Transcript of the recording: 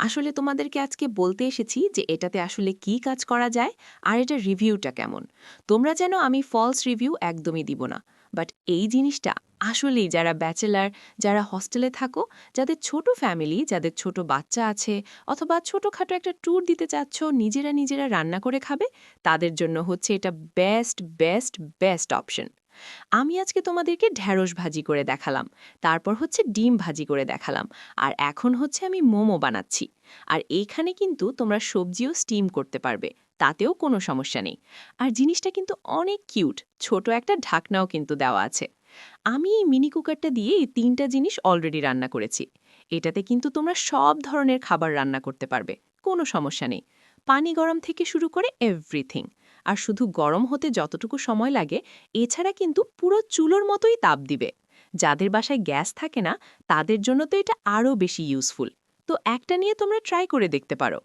আসলে তোমাদেরকে আজকে বলতে এসেছি যে এটাতে আসলে কি কাজ করা যায় আর এটার রিভিউটা কেমন। তোমরা যেন আমি ফলস রিভিউ একদমই দিব না। বাট এই জিনিসটা আসলেই যারা ব্যাচেলার, যারা হস্টেলে থাকো, যাদের ছোট ফ্যামিলি, যাদের ছোট বাচ্চা আছে, অথবা ছোটখাটো একটা ট্যুর দিতে চাচ্ছ, নিজেরা নিজেরা রান্না করে খাবে, তাদের জন্য হচ্ছে এটা বেস্ট বেস্ট বেস্ট অপশন। আমি আজকে তোমাদেরকে ঢ্যাঁড়স ভাজি করে দেখালাম, তারপর হচ্ছে ডিম ভাজি করে দেখালাম, আর এখন হচ্ছে আমি মোমো বানাচ্ছি। আর এইখানে কিন্তু তোমরা সবজিও স্টিম করতে পারবে, তাতেও কোনো সমস্যা নেই। আর জিনিসটা কিন্তু অনেক কিউট, ছোট একটা ঢাকনাও কিন্তু দেওয়া আছে। আমি এই মিনি কুকারটা দিয়ে এই ৩টা জিনিস অলরেডি রান্না করেছি। এটাতে কিন্তু তোমরা সব ধরনের খাবার রান্না করতে পারবে, কোনো সমস্যা নেই। পানি গরম থেকে শুরু করে এভরিথিং। আর শুধু গরম হতে যতটুকু সময় লাগে, এছাড়া কিন্তু পুরো চুলোর মতোই তাপ দিবে। যাদের বাসায় গ্যাস থাকে না, তাদের জন্য তো এটা আরও বেশি ইউজফুল। তো একটা নিয়ে তোমরা ট্রাই করে দেখতে পারো।